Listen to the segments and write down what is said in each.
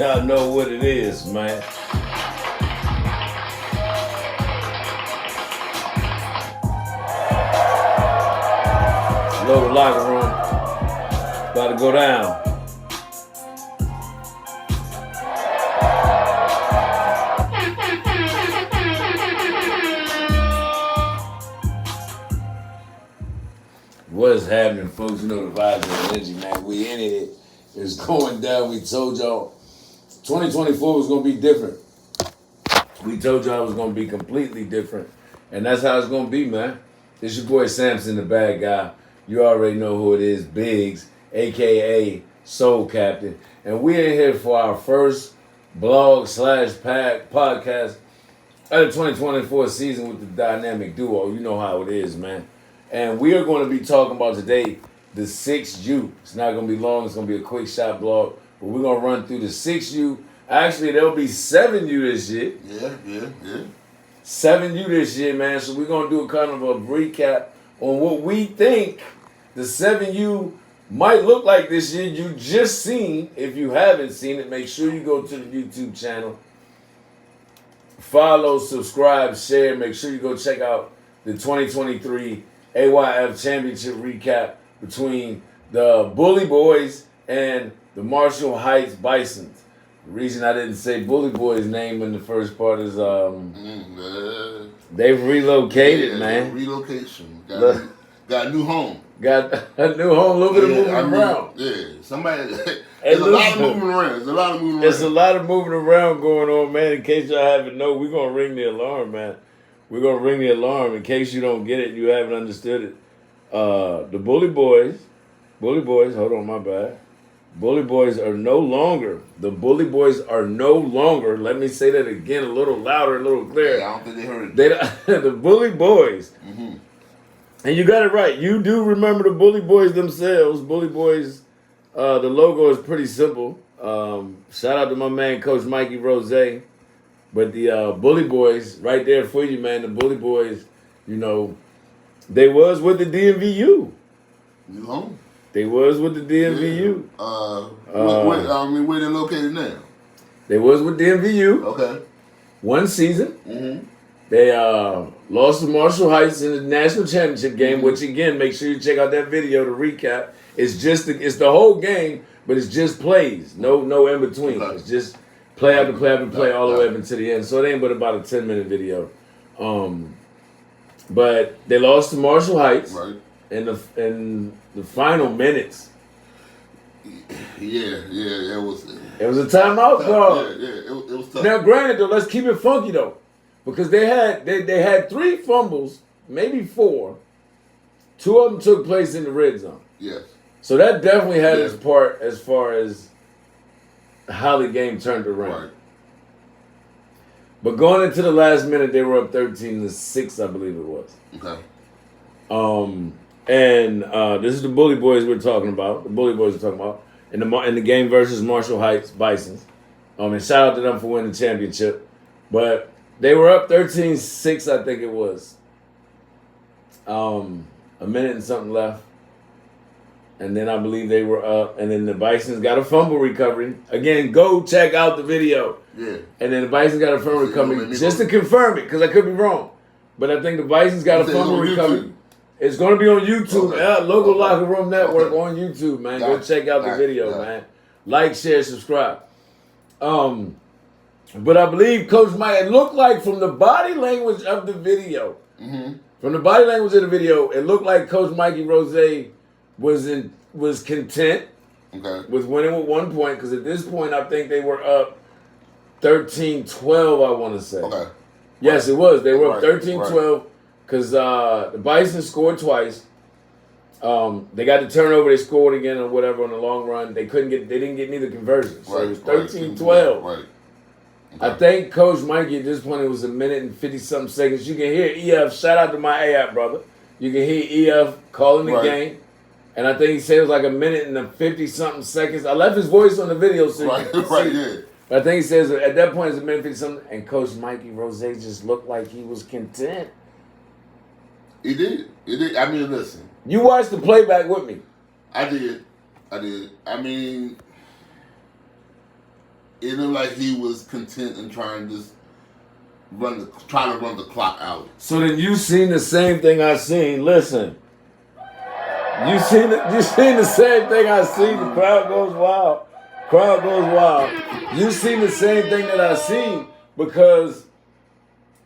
Y'all know what it is, man. Lower locker room. About to go down. What's happening, folks? You know the vibes and energy, man. We in it. It's going down. We told y'all 2024 was going to be different. We told y'all it was going to be completely different. And that's how it's going to be, man. It's your boy Samson, the bad guy. You already know who it is. Biggs, a.k.a. Soul Captain. And we in here for our first blog/podcast of the 2024 season with the dynamic duo. You know how it is, man. And we are going to be talking about today the 6U. It's not going to be long. It's going to be a quick shot blog. But we're going to run through the 6U. Actually, there'll be 7U this year. Yeah. 7U this year, man. So we're going to do a kind of a recap on what we think the 7U might look like this year. You just seen. If you haven't seen it, make sure you go to the YouTube channel. Follow, subscribe, share. Make sure you go check out the 2023 AYF Championship recap between the Bully Boys and the Marshall Heights Bison. The reason I didn't say Bully Boys' name in the first part is they've relocated, man. Relocation. Got a new home. Got a new home, a little bit of moving around. Yeah, somebody. There's a lot of moving around. There's a lot of moving around. There's a lot of moving around going on, man. In case y'all haven't known, we're going to ring the alarm, man. We're going to ring the alarm in case you don't get it, you haven't understood it. The Bully Boys, hold on, my bad. Bully Boys are no longer, let me say that again a little louder, a little clearer. Yeah, I don't think they heard it. The Bully Boys, and you got it right. You do remember the Bully Boys themselves. Bully Boys, the logo is pretty simple. Shout out to my man, Coach Mikey Rose. But the Bully Boys, right there for you, man. The Bully Boys, you know, they was with the DMVU. New home. They was with the DMVU. Where they located now? They was with DMVU. Okay. One season. They lost to Marshall Heights in the national championship game, which again, make sure you check out that video to recap. It's the whole game, but it's just plays. No in between. Okay. It's just play after play after play all the way up until the end. So it ain't but about a 10-minute video. But they lost to Marshall Heights in the final minutes. Yeah, it was. It was a timeout call. Yeah, it was tough. Now, granted, though, let's keep it funky though, because they had 3 fumbles, maybe 4. 2 of them took place in the red zone. Yes. So that definitely had its part as far as how the game turned around. Right. But going into the last minute, they were up 13-6, I believe it was. Okay. And this is the Bully Boys we're talking about. The Bully Boys we're talking about in the game versus Marshall Heights Bison. And shout out to them for winning the championship. But they were up 13-6, I think it was. A minute and something left. And then I believe they were up. And then the Bisons got a fumble recovery. Again, go check out the video. Yeah. And then the Bisons got a fumble recovery. Just to confirm it, because I could be wrong. But I think the Bisons got a fumble recovery. It's going to be on YouTube. Local Locker Room Network on YouTube, man. Go check out the video, man. Like, share, subscribe. But I believe Coach Mike, it looked like from the body language of the video, it looked like Coach Mikey Rose was content with winning with 1 point, because at this point I think they were up 13-12, I want to say. Okay. Yes, it was. They were up 13-12 because the Bison scored twice. They got the turnover. They scored again or whatever on the long run. They didn't get neither conversion. So it was 13-12. Right. Okay. I think Coach Mikey at this point, it was a minute and 50-something seconds. You can hear EF. Shout out to my AF brother. You can hear EF calling the game. And I think he said it was like a minute and 50-something seconds. I left his voice on the video so you can see. But I think he says at that point it's a minute 50-something. And Coach Mikey Rose just looked like he was content. He did. I mean, listen. You watched the playback with me. I did. I mean, it looked like he was content and trying to just trying to run the clock out. So then you seen the same thing I seen. Listen, you seen the same thing I seen. The crowd goes wild. Crowd goes wild. You seen the same thing that I seen because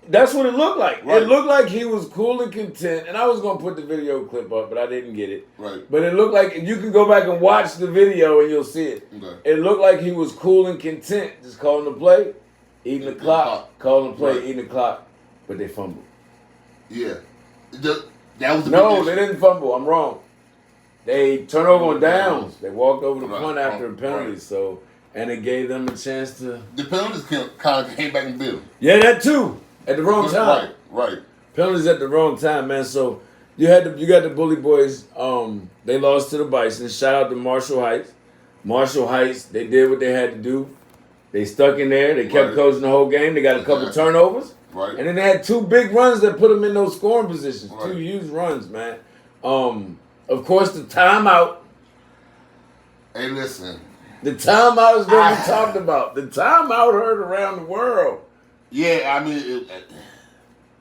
that's what it looked like. Right. It looked like he was cool and content. And I was gonna put the video clip up, but I didn't get it. Right. But it looked like you can go back and watch the video and you'll see it. Okay. It looked like he was cool and content, just calling the play, eating the clock, calling the play, eating the clock. But they fumbled. Yeah. That was no, they didn't fumble. I'm wrong. They turned over on downs. They walked over the punt after a penalty. Right. So, and it gave them a chance to. The penalties kind of came back and bit them. Yeah, that too. At the wrong time. Right. Penalties at the wrong time, man. So you got the Bully Boys. They lost to the Bison. Shout out to Marshall Heights. Marshall Heights. They did what they had to do. They stuck in there. They kept coaching the whole game. They got a couple turnovers. Right. And then they had 2 big runs that put them in those scoring positions. Right. 2 huge runs, man. Of course, the timeout. Hey, listen. The timeout is what we talked about. The timeout heard around the world. Yeah, I mean,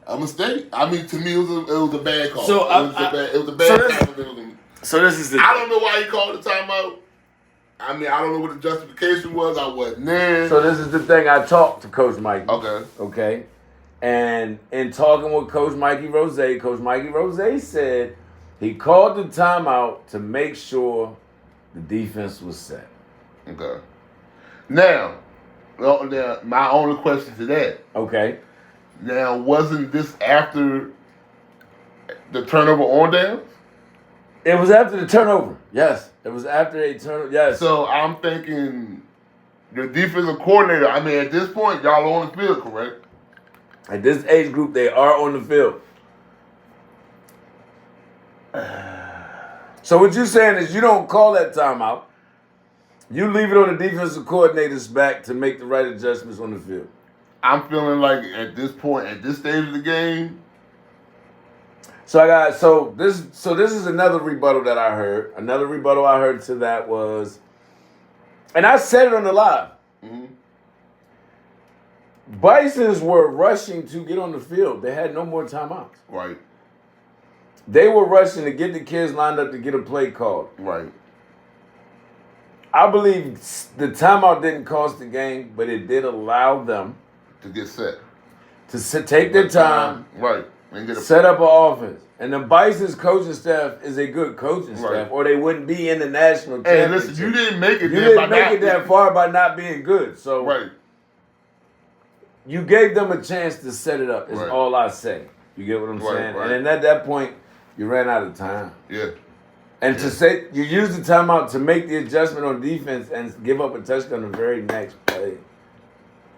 a mistake. I mean, to me, it was a bad call. So it was a bad call. So this is I don't know why he called the timeout. I mean, I don't know what the justification was. I wasn't there. So this is the thing. I talked to Coach Mikey. Okay. And in talking with Coach Mikey Rose said he called the timeout to make sure the defense was set. Okay. Now, my only question to that. Okay. Now, wasn't this after the turnover on downs? It was after the turnover. Yes. It was after a turnover. Yes. So I'm thinking the defensive coordinator, I mean, at this point, y'all are on the field, correct? At this age group, they are on the field. So what you're saying is you don't call that timeout. You leave it on the defensive coordinator's back to make the right adjustments on the field. I'm feeling like at this point, at this stage of the game. So this is another rebuttal that I heard. Another rebuttal I heard to that was, and I said it on the live. Mm-hmm. Bisons were rushing to get on the field. They had no more timeouts. Right. They were rushing to get the kids lined up to get a play called. Right. I believe the timeout didn't cost the game, but it did allow them to get set. To take their time. Right. And set up an offense. And the Bison's coaching staff is a good coaching staff, or they wouldn't be in the national championship. Hey, listen, you didn't make it that far by not being good. So right. You gave them a chance to set it up, is all I say. You get what I'm saying? Right. And then at that point, you ran out of time. Yeah. And to say you use the timeout to make the adjustment on defense and give up a touchdown the very next play.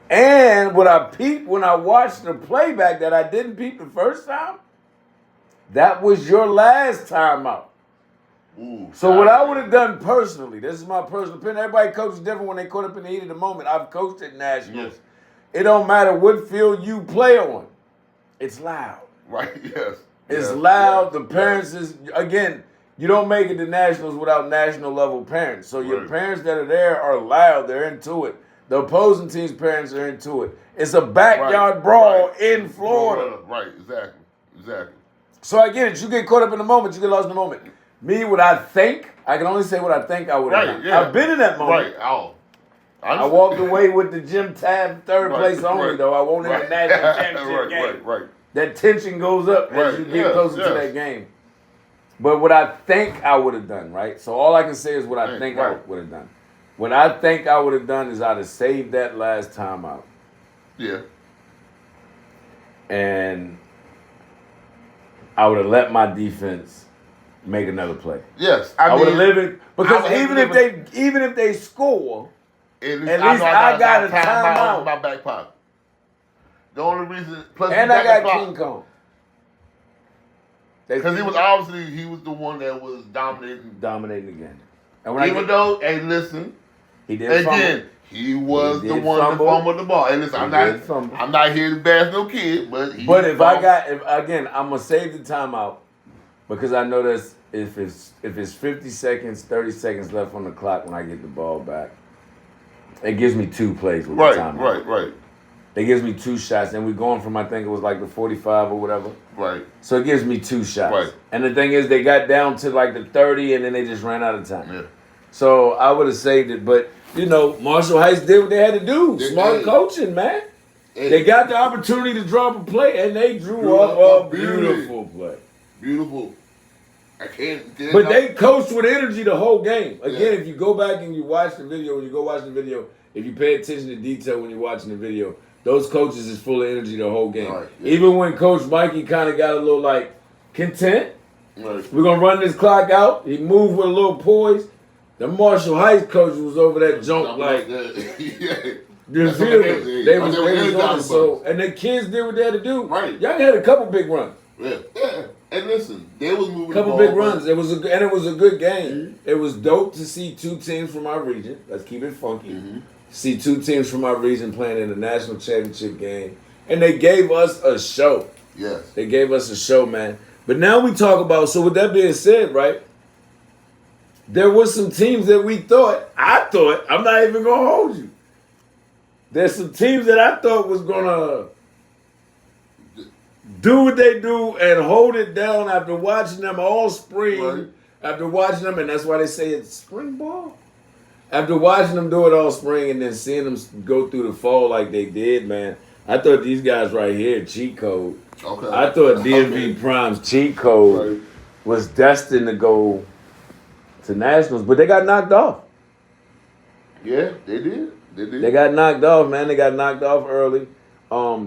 And what I peeped when I watched the playback that I didn't peep the first time, that was your last timeout. Ooh, so what I would have done personally, this is my personal opinion. Everybody coaches different when they caught up in the heat of the moment. I've coached at nationals. Yes. It don't matter what field you play on. It's loud. Right, yes. It's loud. The parents is, again, you don't make it to nationals without national level parents. So your parents that are there are loud. They're into it. The opposing team's parents are into it. It's a backyard brawl in Florida. Right, exactly. So I get it. You get caught up in the moment. You get lost in the moment. Me, what I think, I can only say what I think I would have done. Yeah. I've been in that moment. Right, I walked away with the Jim Tab third place only, though. I won't in the national championship game. Right. That tension goes up as you get closer to that game. But what I think I would have done, right? So all I can say is what I think I would have done. What I think I would have done is I'd have saved that last timeout. Yeah. And I would have let my defense make another play. Yes. I would have lived it because even if they score, at least I got a timeout in my back pocket. The only reason, plus and I got King Kong. Because he was the one that was dominating the game. And even though, hey, listen, he did again, he was the one that fumbled the ball. And listen, I'm not here to bash no kid, but if I'm gonna save the timeout because I know that if it's 50 seconds, 30 seconds left on the clock when I get the ball back, it gives me 2 plays with Right, the timeout. right. It gives me 2 shots, and we're going from, I think it was like the 45 or whatever. Right. So it gives me 2 shots. Right. And the thing is, they got down to like the 30, and then they just ran out of time. Yeah. So I would have saved it, but you know, Marshall Heights did what they had to do. Smart coaching, man. They got the opportunity to drop a play, and they drew up a beautiful play. Beautiful. I can't. But they coached with energy the whole game. Again, if you go back and you watch the video, if you pay attention to detail when you're watching the video, those coaches is full of energy the whole game. Right, Even when Coach Mikey kind of got a little like content, right. We're gonna run this clock out. He moved with a little poise. The Marshall Heights coach was over that junk like. You feel me? They was on it. So, and the kids did what they had to do. Right. Y'all had a couple big runs. Yeah. And listen, they was moving. Couple big runs. It was a good game. Mm-hmm. It was dope to see 2 teams from our region. Let's keep it funky. Mm-hmm. See 2 teams from our region playing in the national championship game, and they gave us a show. Yes. They gave us a show, man. But now we talk about. So with that being said, right? There were some teams that I thought. I'm not even gonna hold you. There's some teams that I thought was gonna do what they do and hold it down after watching them all spring. Right. After watching them, and that's why they say it's spring ball. After watching them do it all spring and then seeing them go through the fall like they did, man, I thought these guys right here, cheat code. Okay. I thought DMV Prime's cheat code was destined to go to nationals, but they got knocked off. Yeah, they did. They got knocked off, man. They got knocked off early.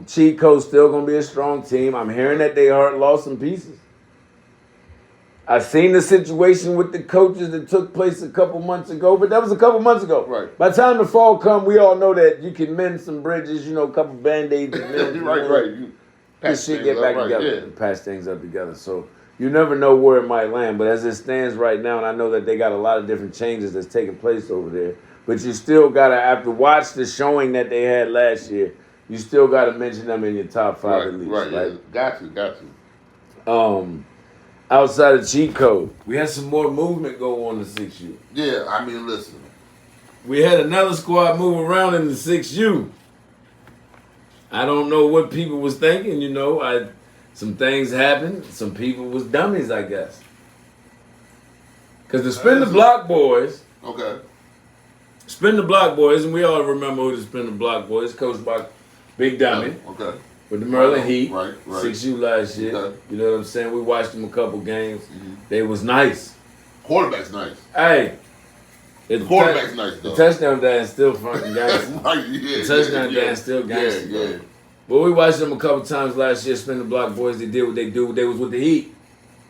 Cheat Code's still gonna be a strong team. I'm hearing that they lost some pieces. I seen the situation with the coaches that took place a couple months ago, but that was a couple months ago. Right. By the time the fall come, we all know that you can mend some bridges, a couple Band-Aids. right. You this shit get back together. Patch things up together. So you never know where it might land. But as it stands right now, and I know that they got a lot of different changes that's taking place over there, but you still got to, after watch the showing that they had last year, you still got to mention them in your top 5 at least. Right. Yeah. Got you. Outside of cheat code, we had some more movement go on the 6U. Yeah, I mean, listen. We had another squad move around in the 6U. I don't know what people was thinking, some things happened. Some people was dummies, I guess. Because the Spin the Block boys. Okay. Spin the Block boys, and we all remember who the Spin the Block boys, coached by Big Dummy. Okay. With the Merlin Heat. Right. 6U last year. Okay. You know what I'm saying? We watched them a couple games. Mm-hmm. They was nice. Quarterback's nice. Hey. The quarterback's nice, though. The touchdown dance still fucking gangster. The touchdown dance still gangster. Yeah. But we watched them a couple times last year, Spin the Block boys. They did what they do. They was with the Heat.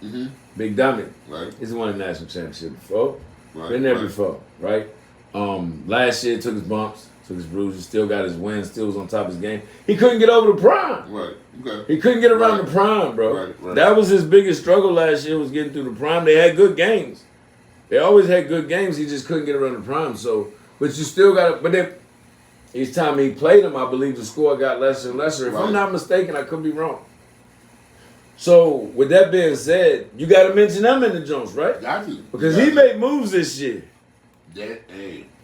Mm-hmm. Big Dummy. Right. He's won a national championship before. Right. Been there before, right? Last year took his bumps, took his bruises, still got his wins, still was on top of his game. He couldn't get over the prime. Right. Okay. He couldn't get around the prime, bro. Right. That was his biggest struggle last year, was getting through the prime. They had good games. They always had good games. He just couldn't get around the prime. So, but you still got to, but then each time he played him, I believe the score got lesser and lesser. If I'm not mistaken, I could be wrong. So, with that being said, you got to mention them in the Jones, right? Got to. Because he made moves this year.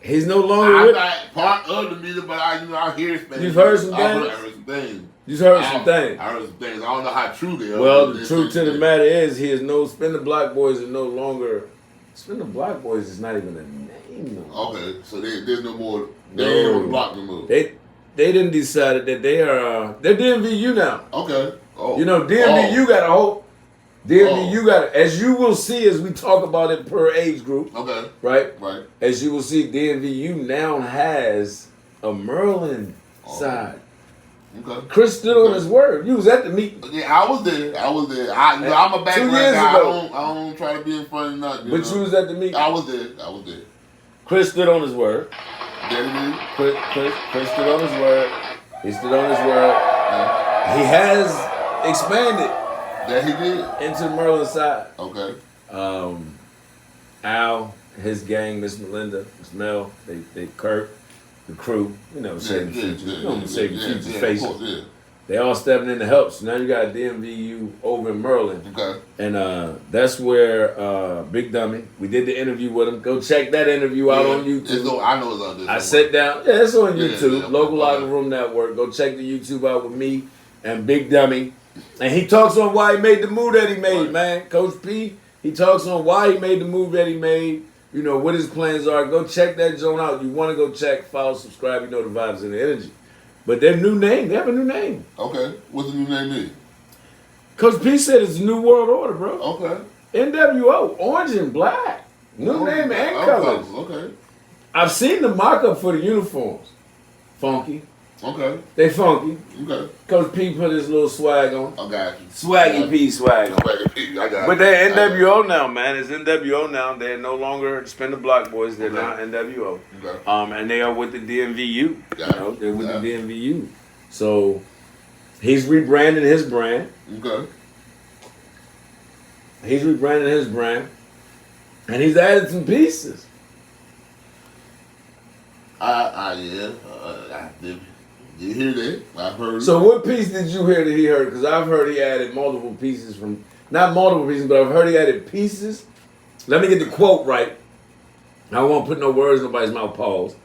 He's no longer I'm not part of the media, but I hear things. You've heard some things? I heard some things. You've heard some things? I heard some things. I don't know how true they are. Well, the truth to the matter is, Spin the Block Boys are no longer, Spin the Block Boys is not even a name no more. Okay, so there's no more, they ain't on the block no more. They didn't decide that they're DMVU now. Okay. Oh. DMVU got a whole, DMVU got, as you will see as we talk about it per age group. Okay. Right? Right. As you will see, DMVU now has a Merlin side. Okay. Chris stood on his word. You was at the meeting. Yeah, I was there. I'm a background guy. I don't try to be in front of nothing. But you was at the meeting. I was there. Chris stood on his word. There he is. Chris stood on his word. He stood on his word. He has expanded. That he did. Into the Merlin side. Okay. Al, his gang, Miss Melinda, Miss Mel, they Kurt, the crew, Shady Features. Shady Features faces. They all stepping in to help. So now you got DMVU over in Maryland. Okay. And that's where Big Dummy, we did the interview with him. Go check that interview out on YouTube. I know it's out there. I sat down. Yeah, it's on YouTube. Yeah, Local Locker Room Network. Go check the YouTube out with me and Big Dummy. And he talks on why he made the move that he made, man. Coach P, he talks on why he made the move that he made. You know, what his plans are. Go check that joint out. You want to go check, follow, subscribe. You know the vibes and the energy. But their new name, they have a new name. Okay. What's the new name is? Coach P said it's New World Order, bro. Okay. NWO, orange and black. New name and colors. Okay. I've seen the mock-up for the uniforms. Funky. Okay. They funky. Okay. Coach P put his little swag on. I got you. Swaggy P swag on. Swaggy P, I got you. But they're NWO now, man. It's NWO now. They're no longer Spin the Block Boys. They're now NWO. Okay. And they are with the DMVU. Got You know, they're with Got the DMVU. So he's rebranding his brand. Okay. He's rebranding his brand. And he's added some pieces. I did hear that. I've heard. So what piece did you hear that he heard? Because I've heard he added multiple pieces from, not multiple pieces, but I've heard he added pieces. Let me get the quote right. I won't put no words in nobody's mouth. Pause.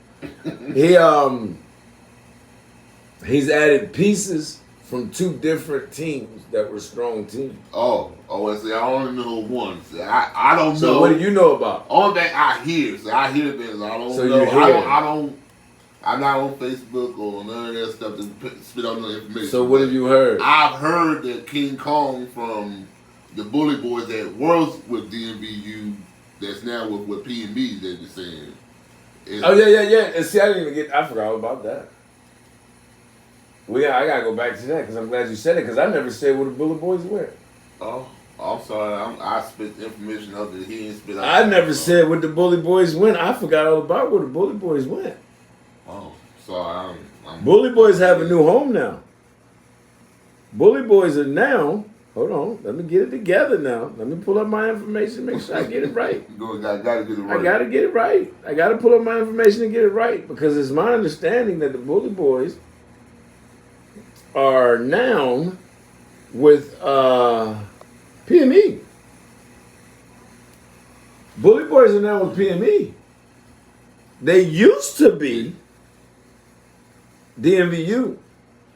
He's added pieces from 2 different teams that were strong teams. See, I only know one. See, I don't know. So what do you know about? Only thing I hear. See, I hear this. I don't So know. you hear I'm not on Facebook or none of that stuff to spit out no information. So what have you heard? I've heard that King Kong from the Bully Boys that was with DMVU, that's now with P&B, that you're saying. Yeah. And see, I forgot all about that. I gotta go back to that because I'm glad you said it because I never said what the Bully Boys were. Oh, I'm sorry. I spit information out that he didn't spit out. I never said what the Bully Boys went. I forgot all about where the Bully Boys went. Oh, sorry. Bully Boys have a new home now. Bully Boys are now. Hold on, let me get it together now. Let me pull up my information, make sure I get it right. Gotta get it right. I gotta get it right. I gotta pull up my information and get it right because it's my understanding that the Bully Boys are now with PME. Bully Boys are now with PME. They used to be DMVU.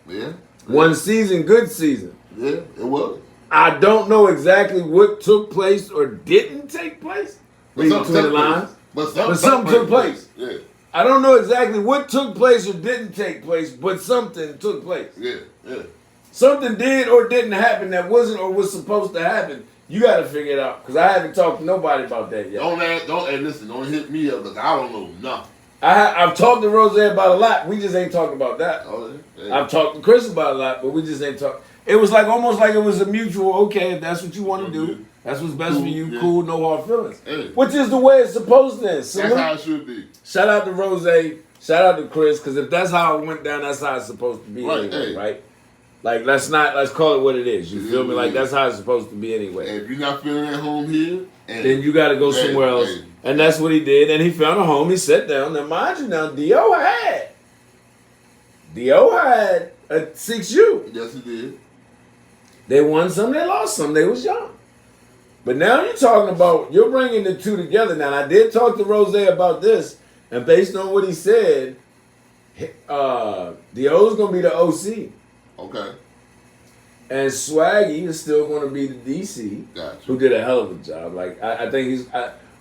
Yeah. One season, good season. Yeah, it was. I don't know exactly what took place or didn't take place. Reading between the lines. But something took place. Yeah. I don't know exactly what took place or didn't take place, but something took place. Yeah. Something did or didn't happen that wasn't or was supposed to happen. You got to figure it out because I haven't talked to nobody about that yet. Don't hit me up because I don't know nothing. I've talked to Rose about a lot. We just ain't talking about that. Oh, yeah. I've talked to Chris about a lot, but we just ain't talking. It was like almost like it was a mutual. Okay, if that's what you want to do, that's what's best for you. Yeah. Cool, no hard feelings. Hey. Which is the way it's supposed to. That's how it should be. Shout out to Rose. Shout out to Chris. Because if that's how it went down, that's how it's supposed to be anyway, right? Like let's call it what it is. You feel me? Like that's how it's supposed to be anyway. Hey, if you're not feeling at home here, then you got to go somewhere else. And that's what he did. And he found a home. He sat down. Now, mind you, now D.O. had a 6U. Yes, he did. They won some. They lost some. They was young. But now you're bringing the 2 together. Now, I did talk to Rose about this. And based on what he said, D.O.'s going to be the OC. Okay. And Swaggy is still going to be the DC, who did a hell of a job. Like I think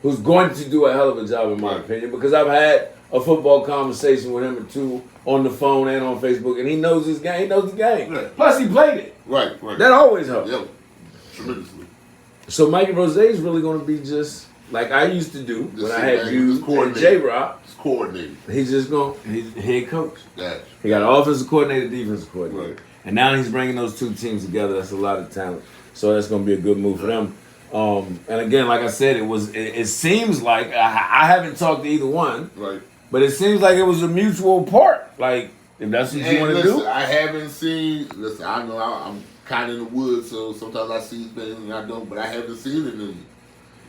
who's going to do a hell of a job in my opinion because I've had a football conversation with him or 2 on the phone and on Facebook, and he knows his game. He knows the game. Right. Plus, he played it. Right. That always helps. Yeah, tremendously. So Mikey Rose is really going to be just like I used to do when I had you and J-Rock. It's coordinated. He's head coach. Gotcha. He got an offensive coordinator, defensive coordinator. Right. And now he's bringing those 2 teams together. That's a lot of talent. So that's going to be a good move for them. And again, like I said, it seems like I haven't talked to either one. Right. But it seems like it was a mutual part. Like, if that's what you want to do. I haven't seen, I know I'm kind of in the woods, so sometimes I see things and I don't, but I haven't seen it in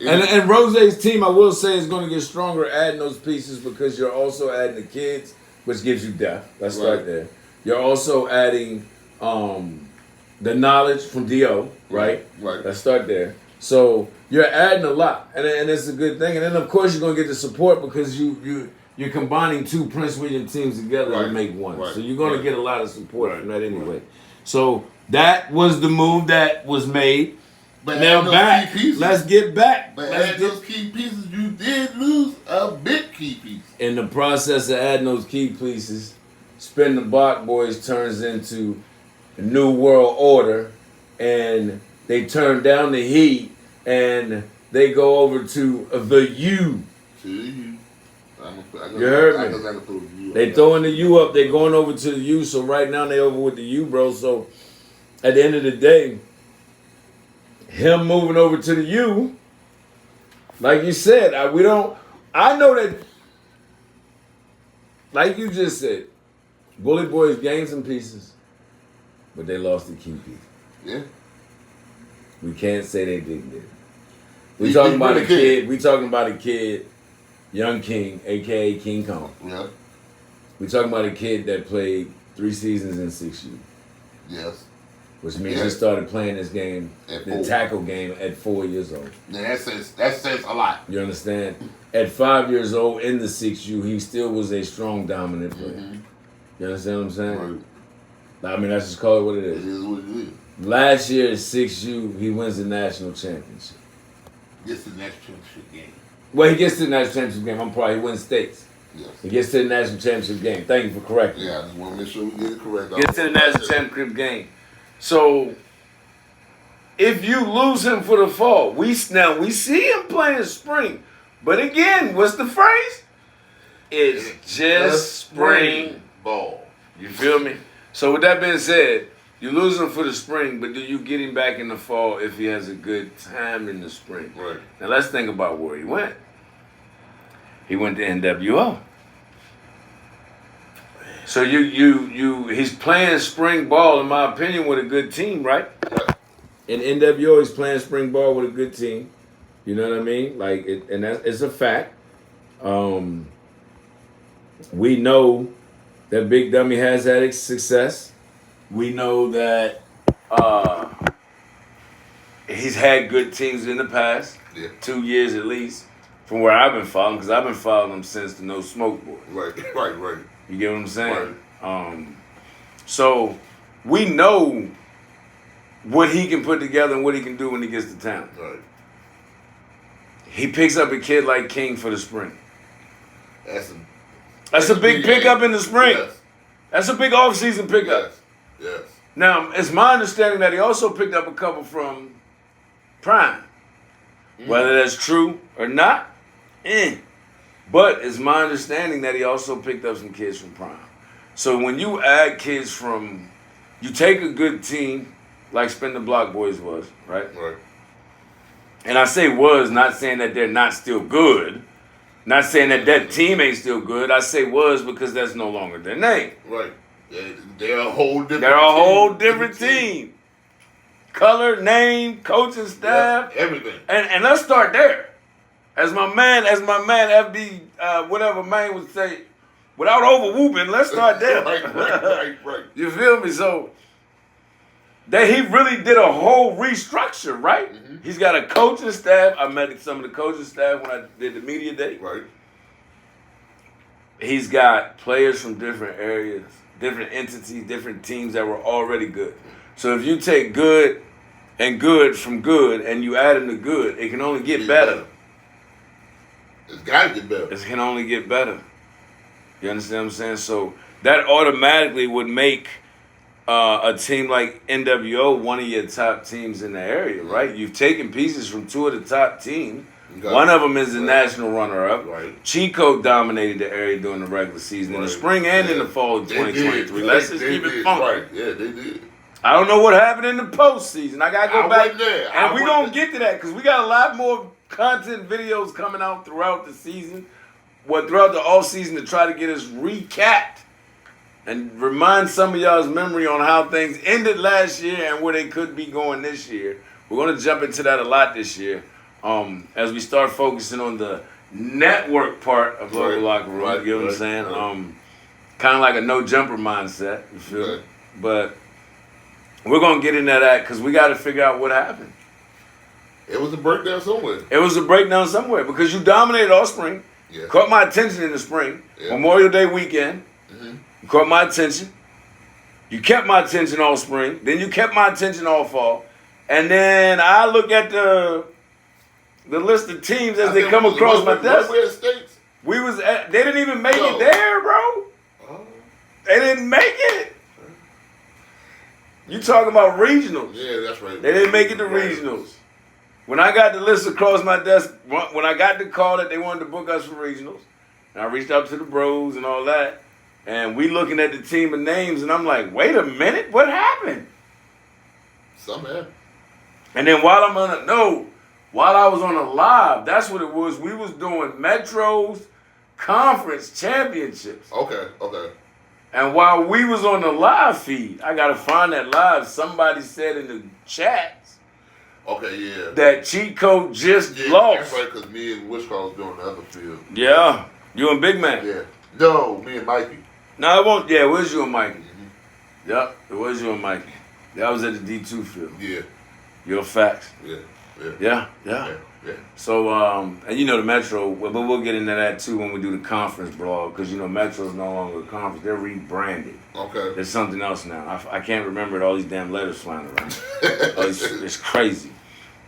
And Rose's team, I will say, is going to get stronger adding those pieces because you're also adding the kids, which gives you depth. Let's start there. You're also adding the knowledge from Do, right? Right. Let's start there. So you're adding a lot, and it's a good thing. And then of course you're gonna get the support because you're combining two Prince William teams together to make one. Right. So you're gonna get a lot of support from that anyway. So that was the move that was made. But now back, let's get back. But adding those key pieces, you did lose a big key piece. In the process of adding those key pieces, Spin the Block Boys turns into a New World Order, and they turn down the Heat, and they go over to the U. You heard me. They throwing the U up. They going over to the U. So right now they over with the U, bro. So at the end of the day, him moving over to the U, like you said, I know that, like you just said, Bully Boys gained some pieces, but they lost the key piece. Yeah. We can't say they didn't. We talking about a kid. We talking about a kid, Young King, aka King Kong. Yeah. We talking about a kid that played 3 seasons in 6U. Yes. Which means he started playing this game, the tackle game, at 4 years old. Yeah, that says a lot. You understand? At 5 years old in the 6U, he still was a strong, dominant player. Mm-hmm. You understand what I'm saying? Right. I mean, let's just call it what it is. It is what it is. Last year at 6U, he wins the national championship. Gets to the national championship game. Well, he gets to the national championship game. He wins states. Yes. He gets to the national championship game. Thank you for correcting. Yeah, I just want to make sure we get it correct. Gets to the national championship game. So, if you lose him for the fall, we see him playing spring. But again, what's the phrase? It's just spring ball. You feel me? So with that being said, you lose him for the spring, but do you get him back in the fall if he has a good time in the spring? Right. Now let's think about where he went. He went to NWO. So he's playing spring ball, in my opinion, with a good team, right? In NWO, he's playing spring ball with a good team. You know what I mean? It's a fact. We know that Big Dummy has had success. We know that he's had good teams in the past. Yeah. 2 years at least, from where I've been following, because I've been following him since the No Smoke Boys. Right. You get what I'm saying? Right. So we know what he can put together and what he can do when he gets to town. Right. He picks up a kid like King for the spring. That's a big pickup in the spring. Yes. That's a big off-season pickup. Yes. Now, it's my understanding that he also picked up a couple from Prime. Whether that's true or not, but it's my understanding that he also picked up some kids from Prime. So when you add kids you take a good team like Spin the Block Boys was, right? Right. And I say was, not saying that they're not still good. Not saying that team ain't still good. I say was because that's no longer their name. Right. They're a whole different team. Color, name, coaching staff, everything. And let's start there. As my man FD, whatever man would say, without over whooping, let's start there. Right. You feel me? So that he really did a whole restructure, right? Mm-hmm. He's got a coaching staff. I met some of the coaching staff when I did the media day. Right. He's got players from different areas, different entities, different teams that were already good. So if you take good and good from good and you add them to good, it can only get better. It's got to get better. It can only get better. You understand what I'm saying? So that automatically would make a team like NWO one of your top teams in the area, right? You've taken pieces from two of the top teams. One of them is the national runner-up. Right. Chico dominated the area during the regular season in the spring and in the fall of 2023. Let's just keep it funky. Right. Yeah, they did. I don't know what happened in the postseason. I got to go back. There. And we're going to get to that because we got a lot more content videos coming out throughout the season, throughout the offseason to try to get us recapped and remind some of y'all's memory on how things ended last year and where they could be going this year. We're going to jump into that a lot this year as we start focusing on the network part of Local Locker Room. You know what I'm saying? Kind of like a no-jumper mindset. You feel me? But We're gonna get into that because we got to figure out what happened. It was a breakdown somewhere. It was a breakdown somewhere because you dominated all spring. Yeah. Caught my attention in the spring. Yeah. Memorial Day weekend. Mm-hmm. You caught my attention. You kept my attention all spring. Then you kept my attention all fall. And then I look at the list of teams as they come across my desk. We was at, they didn't even make it there, bro. They didn't make it. You talking about regionals? Yeah, that's right. They didn't make it to regionals. When I got the list across my desk, when I got the call that they wanted to book us for regionals, and I reached out to the bros and all that, and we looking at the team of names, and I'm like, wait a minute, what happened? Something happened. And then while I was on a live, that's what it was. We was doing Metro's conference championships. Okay. And while we was on the live feed, I gotta find that live. Somebody said in the chats, okay, yeah, that cheat code just lost. That's right, because me and Wishcraft was doing the other field. Yeah, you and Big Man. Yeah, no, me and Mikey. No, it won't. Yeah, it was you and Mikey. Mm-hmm. Yep, it was you and Mikey. That was at the D2 field. Yeah. Your facts. Yeah. So, and you know the Metro, but we'll get into that too when we do the conference blog, because you know Metro's no longer a conference. They're rebranded. Okay. There's something else now. I can't remember it. All these damn letters flying around. It's crazy.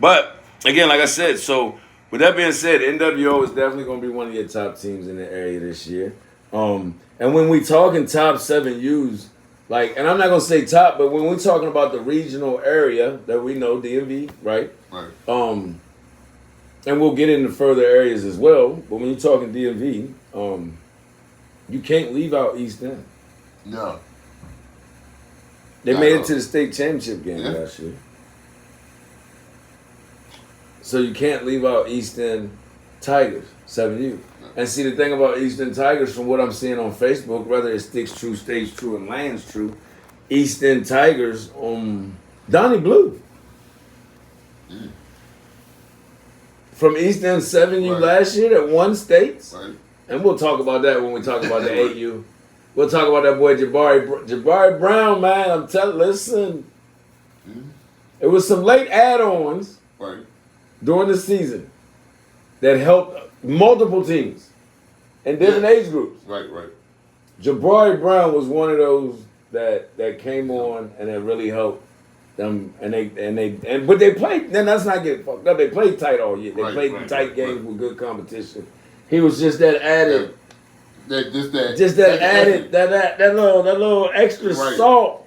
But, again, like I said, so with that being said, NWO is definitely going to be one of your top teams in the area this year. And when we talking top 7 U's, like, and I'm not going to say top, but when we're talking about the regional area that we know, DMV, right? Right. And we'll get into further areas as well. But when you're talking DMV, you can't leave out East End. No. They made it to the state championship game last year. So you can't leave out East End Tigers, 7U. And see, the thing about East End Tigers, from what I'm seeing on Facebook, whether it sticks true, stays true, and lands true, East End Tigers, Donnie Blue. Mm. From East End 7U last year that won states. Right. And we'll talk about that when we talk about the 8U. We'll talk about that boy Jabari Brown, man. I'm telling, listen. Mm. It was some late add-ons during the season that helped multiple teams in different age groups. Right. Jabari Brown was one of those that came on and that really helped them, but they played. Then let's not get fucked up. They played tight all year. They played tight games with good competition. He was just that added, that little extra salt.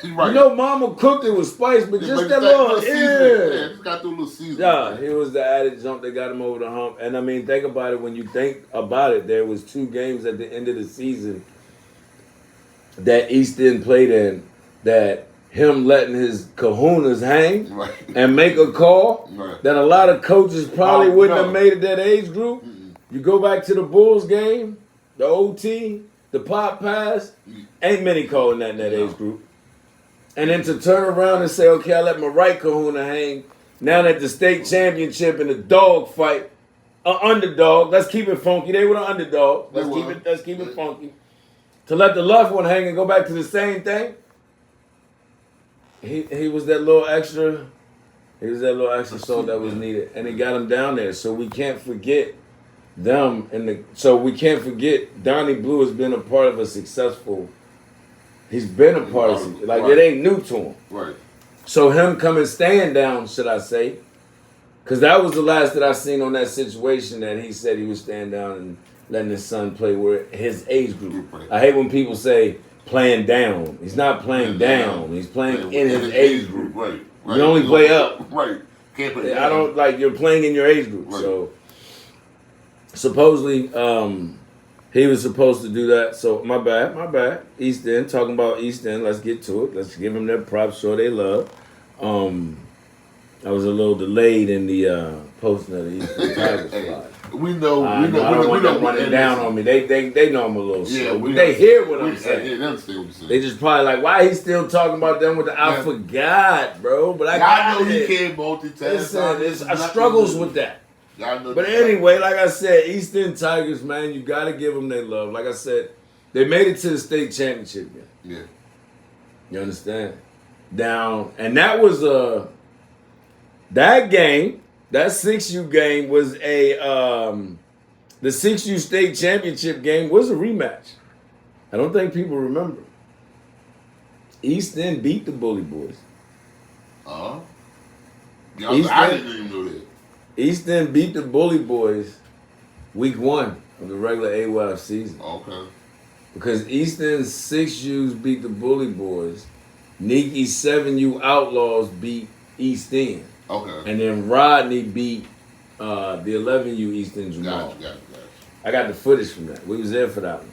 You know, Mama cooked it with spice, but just that little just got through a little season. Yeah, he was the added jump that got him over the hump. And I mean, think about it. When you think about it, there was 2 games at the end of the season that East End played in that him letting his kahunas hang and make a call that a lot of coaches probably wouldn't have made at that age group. You go back to the Bulls game, the OT, the pop pass, ain't many calling that in that age group. And then to turn around and say, okay, I let my right kahuna hang. Now that the state championship in the dog fight, an underdog, let's keep it funky. They were the underdog. Let's keep it funky. To let the left one hang and go back to the same thing. He was that little extra. He was that little extra salt that was needed, and it got him down there. So we can't forget them, so we can't forget Donnie Blue has been a part of a successful. He's been a part of it. Like it ain't new to him. Right. So him coming staying down, should I say? Because that was the last that I seen on that situation that he said he was staying down and letting his son play with his age group. Right. I hate when people say playing down. He's not playing down. He's playing in his age group. Right. You only play up. Right. Can't play down. I don't like you're playing in your age group. Right. So supposedly, he was supposed to do that. So my bad. East End, talking about East End. Let's get to it. Let's give them their props. Show they love. I was a little delayed in the posting of the East End Tigers slide. We know. I don't want them running down on me. They know I'm a little slow. They hear what I'm saying. Yeah, they understand what you're saying. They just probably like, why he still talking about them with the? I forgot, bro. But I know he can't multitask. Listen, I struggles with that. But anyway, like I said, East End Tigers, man, you got to give them their love. Like I said, they made it to the state championship game. Yeah. You understand? down, and that was that game, that 6U game was the 6U state championship game was a rematch. I don't think people remember. East End beat the Bully Boys. Yeah, I didn't even know that. East End beat the Bully Boys week 1 of the regular AWAF season. Okay. Because East End's 6Us beat the Bully Boys. Niki's 7U Outlaws beat East End. Okay. And then Rodney beat the 11U East End Jamal. Gotcha. I got the footage from that. We was there for that one.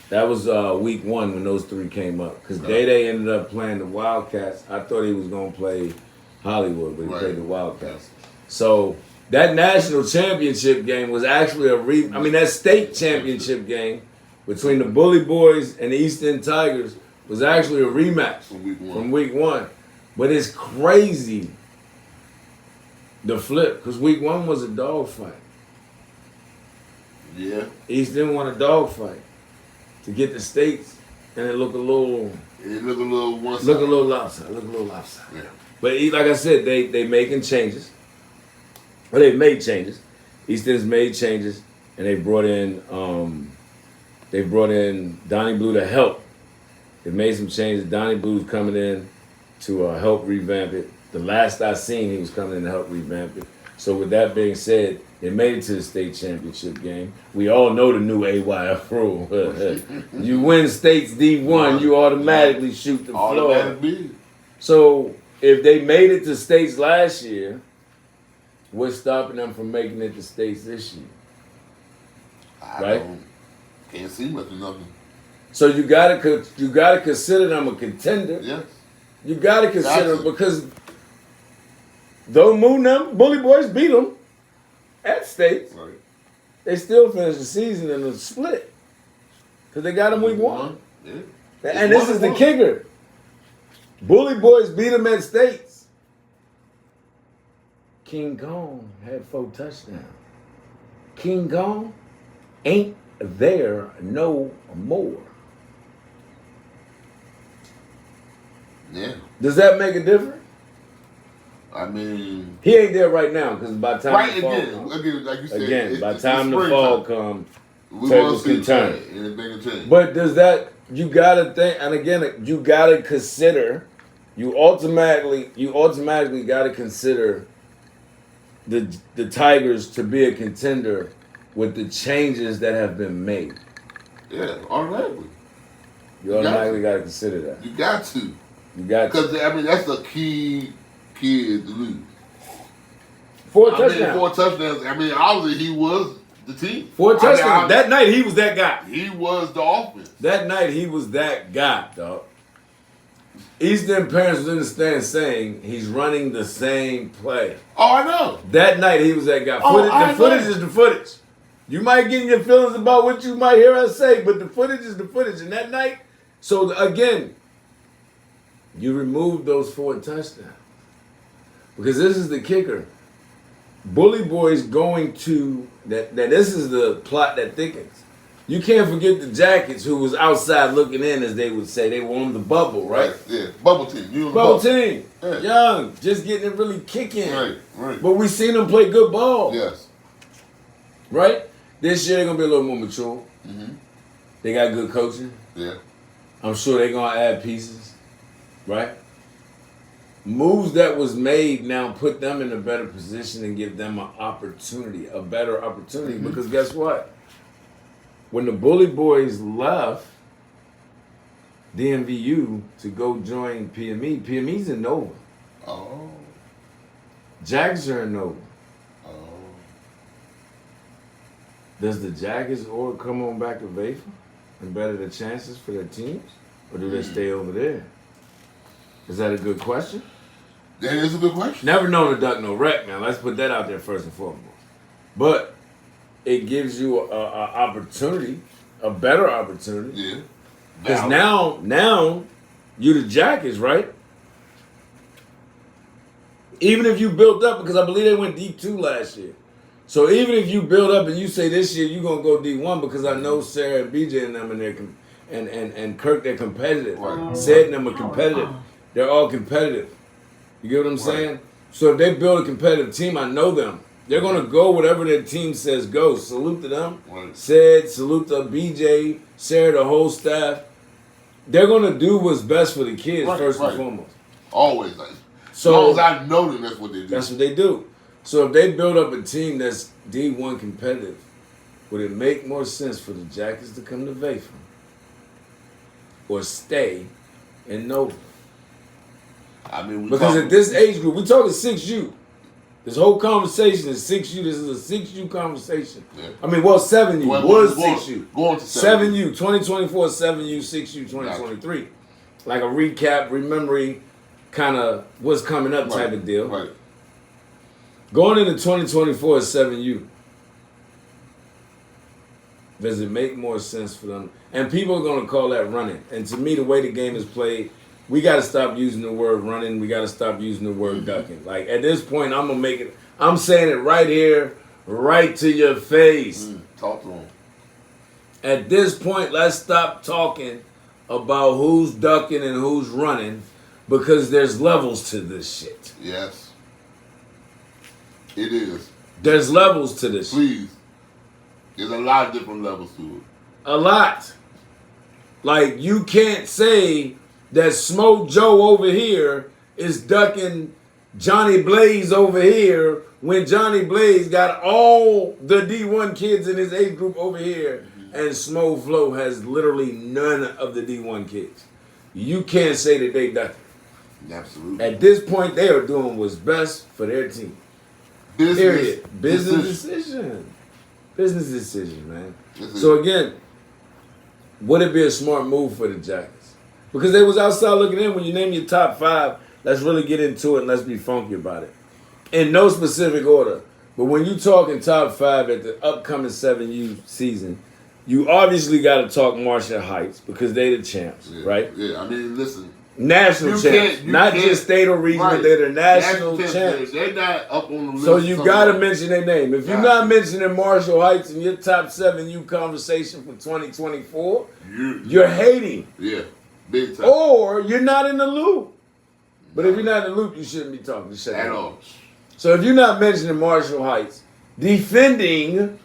That was week 1 when those 3 came up. Because Day ended up playing the Wildcats. I thought he was going to play Hollywood, but he played the Wildcats. So that national championship game was actually that state championship game between the Bully Boys and the East End Tigers was actually a rematch from week 1. But it's crazy, the flip, because week 1 was a dogfight. Yeah. East End won a dogfight to get the states, and it looked a little lopsided. Yeah. But like I said, they making changes. Well, they've made changes. East End's made changes, and they brought in Donnie Blue to help. They made some changes. Donnie Blue's coming in to help revamp it. The last I seen, he was coming in to help revamp it. So with that being said, they made it to the state championship game. We all know the new AYF rule. You win states D1, you automatically shoot the floor. So if they made it to states last year, what's stopping them from making it to states this year? Can't see much of nothing. So you gotta consider them a contender. Yes. You gotta consider because though Bully Boys beat them at states, they still finished the season in a split because they got them week 1. Yeah. And this is the kicker. Bully Boys beat them at states. King Kong had 4 touchdowns. King Kong ain't there no more. Yeah. Does that make a difference? I mean, he ain't there right now because by the time the fall comes, like you said, by the time the fall comes, we want to see turn. But does that you gotta think? And again, you gotta consider. You automatically gotta consider the Tigers to be a contender with the changes that have been made. Yeah, automatically. You automatically gotta consider that. You got to. Because that's the key kid to lose. 4 touchdowns. 4 touchdowns. Obviously he was the team. 4 touchdowns. That night he was that guy. He was the offense. That night he was that guy, dog. East End parents was in the stand saying he's running the same play. Oh, I know. That night he was that guy. The footage is the footage. You might get in your feelings about what you might hear us say, but the footage is the footage. And that night, so again, you remove those 4 touchdowns. Because this is the kicker. Bully Boys going to, that this is the plot that thickens. You can't forget the Jackets who was outside looking in, as they would say. They were on the bubble, right? Yeah, bubble team. Bubble team. Yeah. Young, just getting it really kicking. Right. But we seen them play good ball. Yes. Right? This year they're going to be a little more mature. Mm-hmm. They got good coaching. Yeah. I'm sure they're going to add pieces. Right? Moves that was made now put them in a better position and give them a better opportunity. Mm-hmm. Because guess what? When the Bully Boys left DMVU to go join PME's in Nova. Oh. Jackets are in Nova. Oh. Does the Jackets or come on back to Vafa and better the chances for their teams? Or do they stay over there? Is that a good question? That is a good question. Never known to duck no wreck, man. Let's put that out there first and foremost. But it gives you a opportunity, a better opportunity. Yeah. Because now you the Jackets, right? Even if you built up, because I believe they went D2 last year. So even if you build up and you say this year you're gonna go D1, because I know Sarah and BJ and them and Kirk, they're competitive. Right. Said and them are competitive. They're all competitive. You get what I'm saying? So if they build a competitive team, I know them. They're going to go whatever their team says go. Salute to them. Right. Salute to BJ, Sarah, the whole staff. They're going to do what's best for the kids first and foremost. Always. Like, so, as long as I know them, that's what they do. That's what they do. So if they build up a team that's D1 competitive, would it make more sense for the Jackets to come to Vapor or stay in Nova? I mean, because at this age group, we're talking 6U. This whole conversation is 6U. This is a 6U conversation. Yeah. I mean, 7U was 6U. Going to 7U, 2024, 7U, 6U, 2023. Gotcha. Like a recap, remembering kind of what's coming up type of deal. Right. Going into 2024 is 7U. Does it make more sense for them? And people are going to call that running. And to me, the way the game is played, we got to stop using the word running. We got to stop using the word ducking. Like, at this point, I'm going to make it. I'm saying it right here, right to your face. Talk to them. At this point, let's stop talking about who's ducking and who's running because there's levels to this shit. Yes. It is. There's levels to this. Please. There's a lot of different levels to it. A lot. Like, you can't say that Smoke Joe over here is ducking Johnny Blaze over here when Johnny Blaze got all the D1 kids in his age group over here and Smoke Flo has literally none of the D1 kids. You can't say that they ducking. Absolutely. At this point, they are doing what's best for their team. Business decision. Business decision, man. So again, would it be a smart move for the Jackets? Because they was outside looking in. When you name your top 5, let's really get into it and let's be funky about it. In no specific order. But when you talking top 5 at the upcoming 7U season, you obviously got to talk Marshall Heights because they the champs, right? Yeah, I mean, listen. National champs, not just state or regional. They're the national champs. They're not up on the list. So you got to mention their name. If you're not mentioning Marshall Heights in your top 7U conversation for 2024, you're hating. Yeah, big time. Or you're not in the loop. But if you're not in the loop, you shouldn't be talking. At all. So if you're not mentioning Marshall Heights, defending,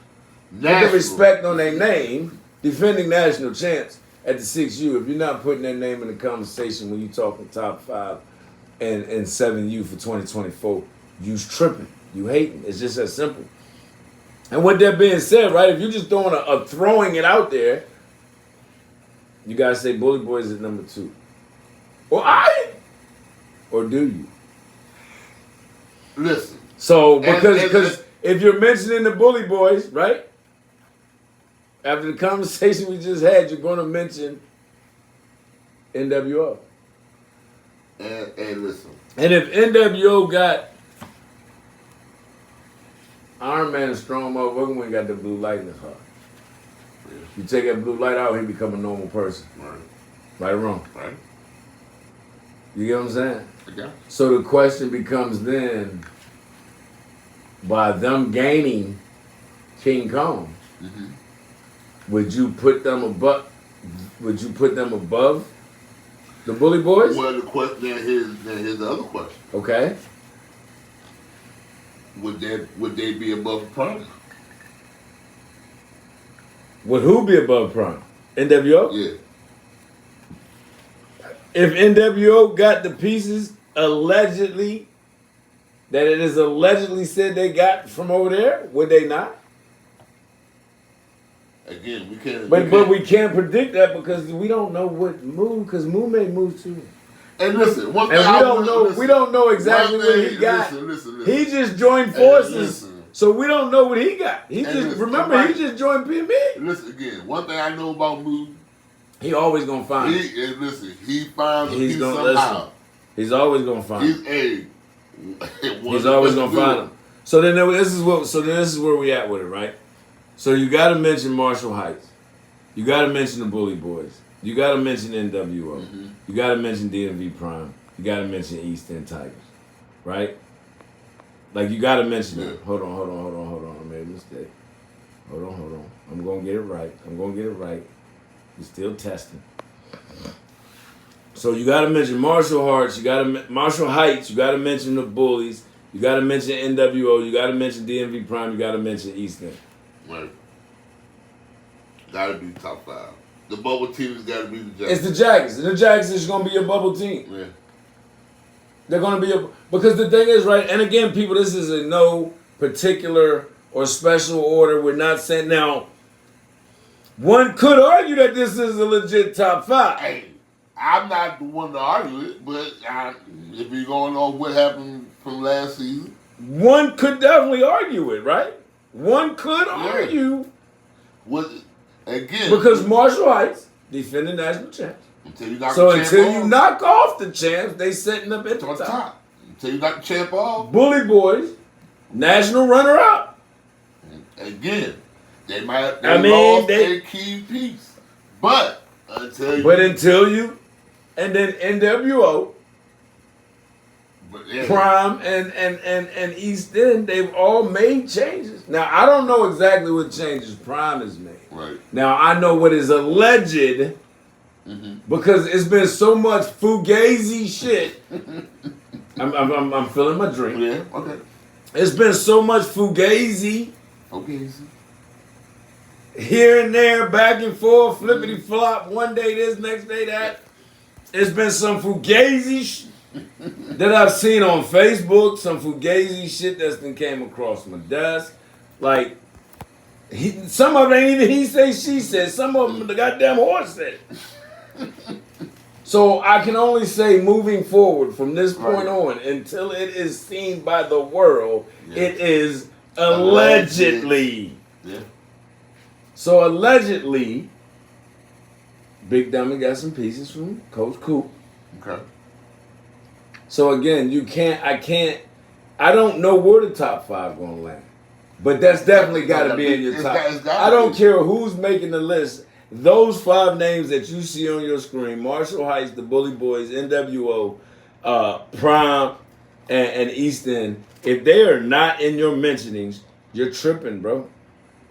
with the respect on their name, defending national champs, at the 6U, if you're not putting their name in the conversation when you're talking top 5 and 7U for 2024, you's tripping. You hating. It's just that simple. And with that being said, right, if you're just throwing throwing it out there, you got to say Bully Boys is number 2. Or do you? Listen. So, because if you're mentioning the Bully Boys, right? After the conversation we just had, you're going to mention NWO. And listen. And if NWO got Iron Man and Strong Motherfucker, we got the blue light in his heart. Yeah. You take that blue light out, he become a normal person. Right. Right or wrong? Right. You get what I'm saying? Okay. So the question becomes then, by them gaining King Kong, would you put them above? Would you put them above the Bully Boys? Well, the question here's the other question. Okay. Would they be above Prime? Would who be above Prime? NWO? Yeah. If NWO got the pieces allegedly that it is allegedly said they got from over there, would they not? Again, we can't. But we can't predict that because we don't know what move. Because Moo may move too. And listen, one thing we don't know exactly what he got. Listen. He just joined forces, so we don't know what he got. He just joined PMB. Listen again. One thing I know about Moo, he always gonna find. He finds. He's gonna listen. He's always gonna find. He's always gonna find him. So then this is where we at with it, right? So you got to mention Marshall Heights. You got to mention the Bully Boys. You got to mention NWO. You got to mention DMV Prime. You got to mention East End Tigers, right? Like you got to mention them. Hold on. I made a mistake. Hold on. I'm gonna get it right. We're still testing. So you got to mention Marshall Heights. Marshall Heights. You got to mention the Bullies. You got to mention NWO. You got to mention DMV Prime. You got to mention East End. Right. Got to be top 5. The bubble team has got to be the Jackets. It's the Jackets. The Jackets is going to be your bubble team. Yeah. They're going to be because the thing is, right, and again, people, this is in no particular or special order. We're not saying now, one could argue that this is a legit top 5. Hey, I'm not the one to argue it, but if you're going on what happened from last season. One could definitely argue it, right? One could argue. Again. Because Marshall Heights, defending national champs. Until you knock off the champs, they setting up at the top. Until you knock the champ off. Bully Boys, national runner-up. Again, they lost their key piece. But until you, and then NWO, Prime and East End, they've all made changes. Now, I don't know exactly what changes Prime has made. Right. Now, I know what is alleged. Because it's been so much fugazi shit. I'm feeling my drink. Yeah, okay. It's been so much fugazi. Fugazi. Here and there, back and forth, flippity flop. One day this, next day that. It's been some fugazi shit that I've seen on Facebook. Some fugazi shit that's been came across my desk. Like, some of it ain't even he say, she said. Some of them the goddamn horse said. So I can only say moving forward from this point on until it is seen by the world, it is allegedly. Yeah. So allegedly, Big Dummy got some pieces from Coach Coop. Okay. So again, I don't know where the top 5 gonna land. But that's definitely gotta be in your top. I don't care who's making the list. Those 5 names that you see on your screen, Marshall Heights, the Bully Boys, NWO, Prime, and East End, if they are not in your mentionings, you're tripping, bro.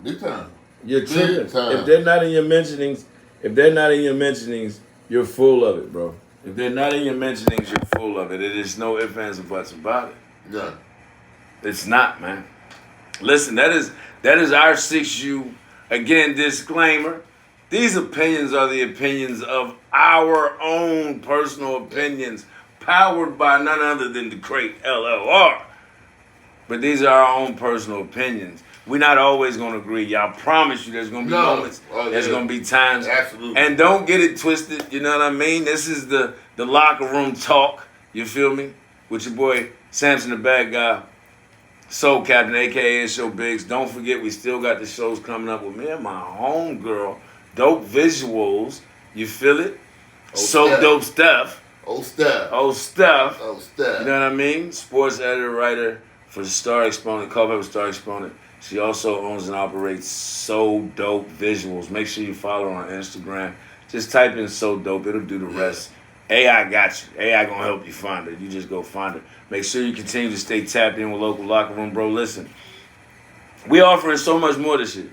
Big time. You're tripping. If they're not in your mentionings, you're full of it, bro. If they're not in your mentionings, you're full of it. It is no ifs, ands, or buts about it. Yeah. It's not, man. Listen, that is our 6U. Again, disclaimer. These opinions are the opinions of our own personal opinions, powered by none other than the great LLR. But these are our own personal opinions. We're not always going to agree. Y'all promise you there's going to be moments. There's going to be times. Absolutely. And don't get it twisted. You know what I mean? This is the locker room talk. You feel me? With your boy Samson the Bad Guy, Soul Captain, a.k.a. Show Biggs. Don't forget, we still got the shows coming up with me and my homegirl. Dope visuals. You feel it? Dope stuff. Old stuff. You know what I mean? Sports editor, writer for Star Exponent, Culpepper Star Exponent. She also owns and operates So Dope Visuals. Make sure you follow her on Instagram. Just type in So Dope. It'll do the rest. AI got you. AI gonna help you find her. You just go find her. Make sure you continue to stay tapped in with local locker room, bro. Listen, we offering so much more this year.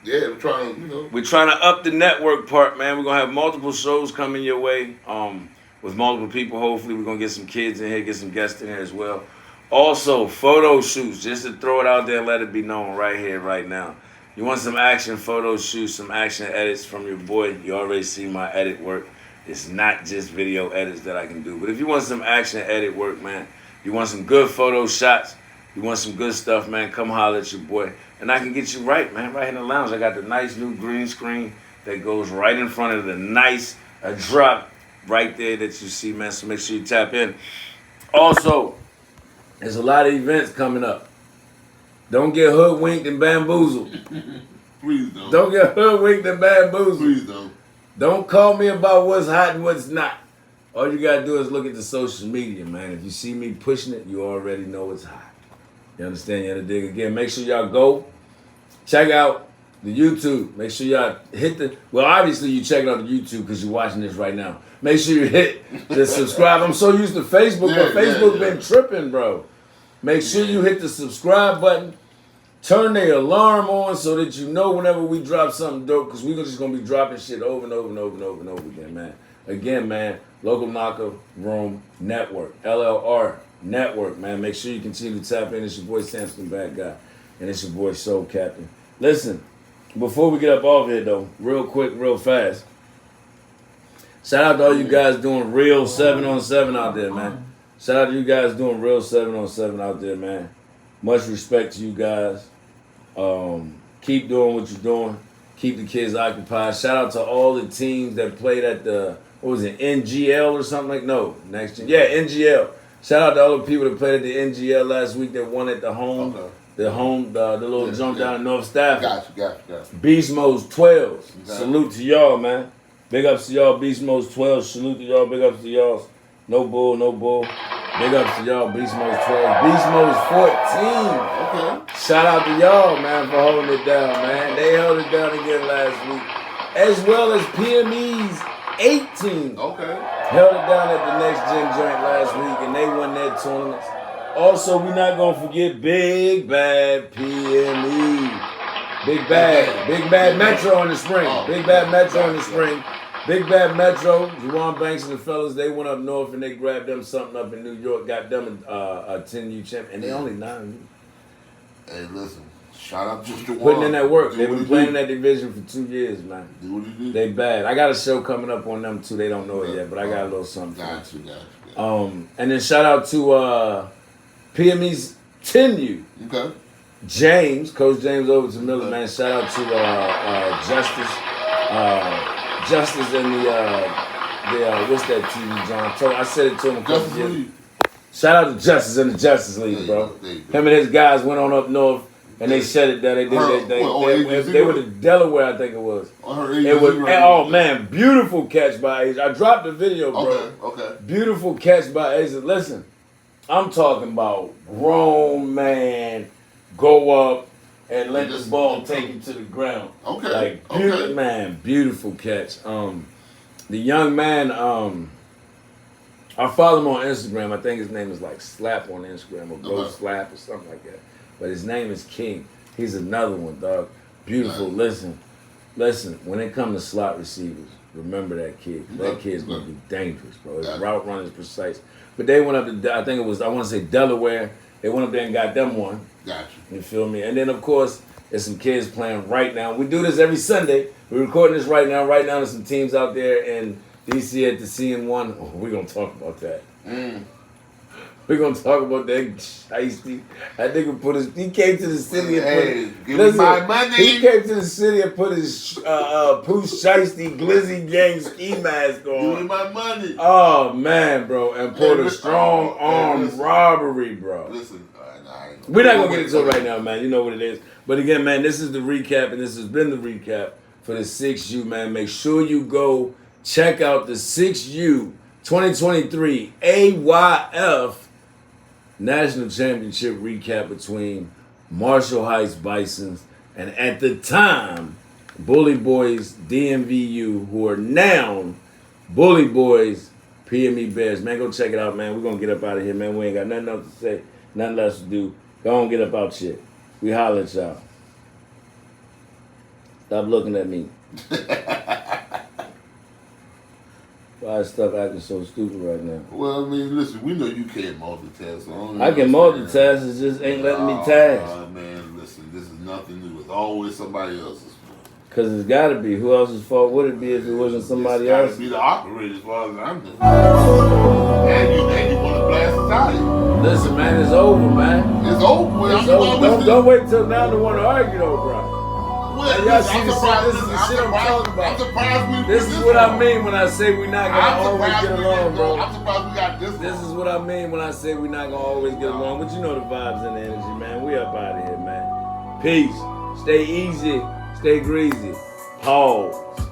Yeah, we're trying to up the network part, man. We're gonna have multiple shows coming your way, with multiple people. Hopefully, we're gonna get some kids in here, get some guests in here as well. Also, photo shoots, just to throw it out there and let it be known right here, right now. You want some action photo shoots, some action edits from your boy? You already see my edit work. It's not just video edits that I can do, but if you want some action edit work, man, you want some good photo shots, you want some good stuff, man, come holler at your boy. And I can get you right, man, right in the lounge. I got the nice new green screen that goes right in front of the nice drop right there that you see, man. So make sure you tap in. Also, there's a lot of events coming up. Don't get hoodwinked and bamboozled. Please don't. Don't get hoodwinked and bamboozled. Please don't. Don't call me about what's hot and what's not. All you gotta do is look at the social media, man. If you see me pushing it, you already know it's hot. You understand? You have to dig again. Make sure y'all go check out the YouTube. Make sure y'all hit the, well, obviously you checking out the YouTube because you're watching this right now. Make sure you hit the subscribe. I'm so used to Facebook, but Facebook been tripping, bro. Make sure you hit the subscribe button. Turn the alarm on so that you know whenever we drop something dope, because we're just going to be dropping shit over and over and over and over and over again, man. Again, man, Local Knocker Room Network. LLR Network, man. Make sure you continue to tap in. It's your boy Samson Bad Guy. And it's your boy Soul Captain. Listen, before we get up off here though, real quick, real fast. Shout out to all you guys doing real 7-on-7 out there, man. Shout out to you guys doing real 7-on-7 out there, man. Much respect to you guys. Keep doing what you're doing. Keep the kids occupied. Shout out to all the teams that played at the, what was it, NGL or something like? No, next gen. Yeah, NGL. Shout out to all the people that played at the NGL last week that won at the home. Okay. The little jump down in North Stafford. Got you. Beast Mode's 12s. Salute to y'all, man. Big ups to y'all, Beast Mode's 12s. Salute to y'all. Big ups to y'all. No bull. Big ups to y'all, Beast Mode's 12s. Beast Mode's 14. Okay. Shout out to y'all, man, for holding it down, man. They held it down again last week. As well as PME's 18. Okay. Held it down at the Next Gen joint last week, and they won their tournaments. Also, we're not going to forget Big Bad PME. Big Bad Metro in the spring. Big Bad Metro in the spring. Big Bad Metro, Juwan Banks and the fellas, they went up north and they grabbed them something up in New York, got them a 10U champ, and they only 9U. Hey, listen, shout out to Juwan. Putting in that work. They've been playing in that division for 2 years, man. Do what you do. They bad. I got a show coming up on them too. They don't know it yet, but I got a little something. Got you. And then shout out to PME's 10U. Okay. James, Coach James Overton Miller, man. Shout out to Justice and the what's that TV, John? I said it to him a couple years. Shout out to Justice and the Justice League, bro. Him and his guys went on up north and they shut it down. They did they were to Delaware, I think it was. It was man, beautiful catch by Asia. I dropped the video, bro. Okay. Beautiful catch by Asia. Listen, I'm talking about grown man go up and let the ball take you to the ground. Okay. Like, man, beautiful catch. The young man, I follow him on Instagram. I think his name is like Slap on Instagram or Go Slap or something like that. But his name is King. He's another one, dog. Beautiful. Listen, when it comes to slot receivers, remember that kid. That kid's going to be dangerous, bro. His route run is precise. But they went up to, I think it was, I want to say Delaware. They went up there and got them one. Gotcha. You feel me? And then, of course, there's some kids playing right now. We do this every Sunday. We're recording this right now. Right now, there's some teams out there in D.C. at the CN1. Oh, we're going to talk about that. We're going to talk about that shiesty. That nigga he came to the city and give me my money. He came to the city and put his Pooh Shiesty Glizzy Gang ski mask on. Give me my money. Oh, man, bro. And pulled a strong arm robbery, bro. Listen, we're not going to get into it right now, man. You know what it is. But again, man, this is the recap, and this has been the recap for the 6U, man. Make sure you go check out the 6U 2023 AYF National Championship recap between Marshall Heights Bisons and, at the time, Bully Boys DMVU, who are now Bully Boys PME Bears. Man, go check it out, man. We're going to get up out of here, man. We ain't got nothing else to say, nothing else to do. Go on, get up out shit. We holler at y'all. Stop looking at me. Why is stuff acting so stupid right now? Well, I mean, listen, we know you can't multitask. So I can multitask, it just ain't letting me task. Oh, man, listen, this is nothing new. It's always somebody else's fault. Because it's got to be. Who else's fault would it be if it wasn't somebody else? It's got to be the operator as far as I'm concerned. And you want to blast the tire. Listen, man, it's over, man. It's over. It's over. Don't wait till now to want to argue, though, bro. Well, y'all see this is the shit I'm talking about. I'm surprised this is what I mean when I say we're not going to always get along, bro. I'm surprised we got this. This is what I mean when I say we're not going to always get along. But you know the vibes and the energy, man. We up out of here, man. Peace. Stay easy. Stay greasy. Pause.